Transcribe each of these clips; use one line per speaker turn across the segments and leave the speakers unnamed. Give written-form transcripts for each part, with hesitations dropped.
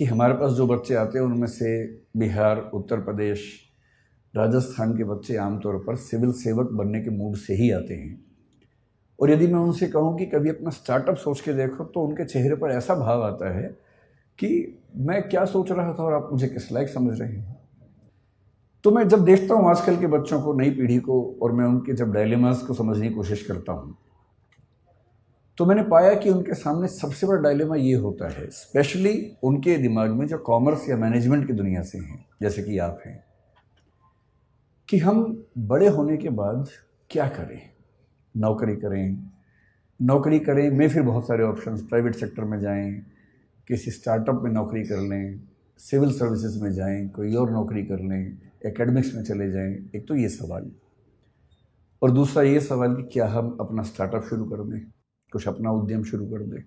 कि हमारे पास जो बच्चे आते हैं उनमें से बिहार, उत्तर प्रदेश, राजस्थान के बच्चे आमतौर पर सिविल सेवक बनने के मूड से ही आते हैं। और यदि मैं उनसे कहूं कि कभी अपना स्टार्टअप सोच के देखो तो उनके चेहरे पर ऐसा भाव आता है कि मैं क्या सोच रहा था और आप मुझे किस लायक समझ रहे हैं। तो मैं जब देखता हूं आजकल के बच्चों को, नई पीढ़ी को, और मैं उनके जब डायलेमास को समझने की कोशिश करता हूं तो मैंने पाया कि उनके सामने सबसे बड़ा डायलेमा ये होता है, स्पेशली उनके दिमाग में जो कॉमर्स या मैनेजमेंट की दुनिया से हैं, जैसे कि आप हैं, कि हम बड़े होने के बाद क्या करें। नौकरी करें में फिर बहुत सारे ऑप्शंस, प्राइवेट सेक्टर में जाएं, किसी स्टार्टअप में नौकरी कर लें, सिविल सर्विसेज में जाएं, कोई और नौकरी कर लें, एकेडमिक्स में चले जाएं। एक तो ये सवाल, और दूसरा ये सवाल कि क्या हम अपना स्टार्टअप शुरू कर दें, कुछ अपना उद्यम शुरू कर दें।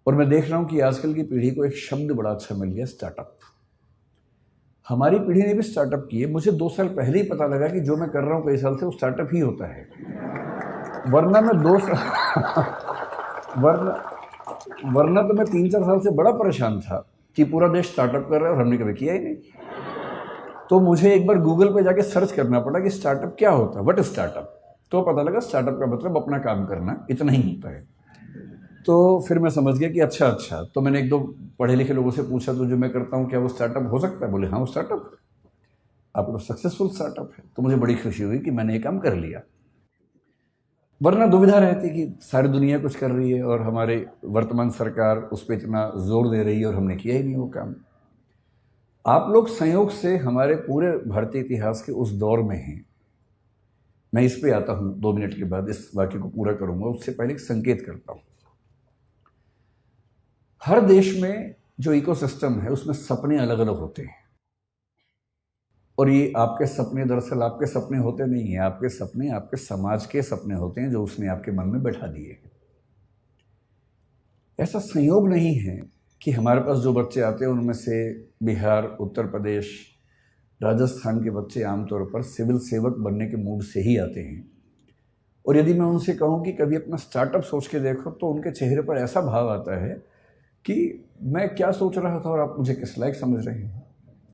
और मैं देख रहा हूँ कि आजकल की पीढ़ी को एक शब्द बड़ा अच्छा मिल गया, स्टार्टअप। हमारी पीढ़ी ने भी स्टार्टअप किए। मुझे 2 साल पहले ही पता लगा कि जो मैं कर रहा हूँ कई साल से वो स्टार्टअप ही होता है, वरना मैं 2 साल वरना तो मैं 3-4 साल से बड़ा परेशान था कि पूरा देश स्टार्टअप कर रहा है और हमने कभी किया ही नहीं। तो मुझे एक बार गूगल पे जाके सर्च करना पड़ा कि स्टार्टअप क्या होता है, व्हाट इज स्टार्टअप। तो पता लगा स्टार्टअप का मतलब अपना काम करना, इतना ही होता है। तो फिर मैं समझ गया कि अच्छा। तो मैंने 1-2 पढ़े लिखे लोगों से पूछा, तो जो मैं करता हूँ क्या वो स्टार्टअप हो सकता है? बोले हाँ, वो स्टार्टअप है, आपका सक्सेसफुल स्टार्टअप है। तो मुझे बड़ी खुशी हुई कि मैंने ये काम कर लिया, वरना दुविधा रहती कि सारी दुनिया कुछ कर रही है और हमारे वर्तमान सरकार उस पर इतना जोर दे रही है और हमने किया ही नहीं वो काम। आप लोग संयोग से हमारे पूरे भारतीय इतिहास के उस दौर में हैं। मैं इस पे आता हूँ 2 मिनट के बाद, इस वाक्य को पूरा करूंगा। उससे पहले एक संकेत करता हूँ। हर देश में जो इकोसिस्टम है उसमें सपने अलग अलग होते हैं, और ये आपके सपने दरअसल आपके सपने होते नहीं हैं। आपके सपने आपके समाज के सपने होते हैं जो उसने आपके मन में बैठा दिए। ऐसा संयोग नहीं है कि हमारे पास जो बच्चे आते हैं उनमें से बिहार, उत्तर प्रदेश, राजस्थान के बच्चे आमतौर पर सिविल सेवक बनने के मूड से ही आते हैं। और यदि मैं उनसे कहूं कि कभी अपना स्टार्टअप सोच के देखो तो उनके चेहरे पर ऐसा भाव आता है कि मैं क्या सोच रहा था और आप मुझे किस लायक समझ रहे हैं।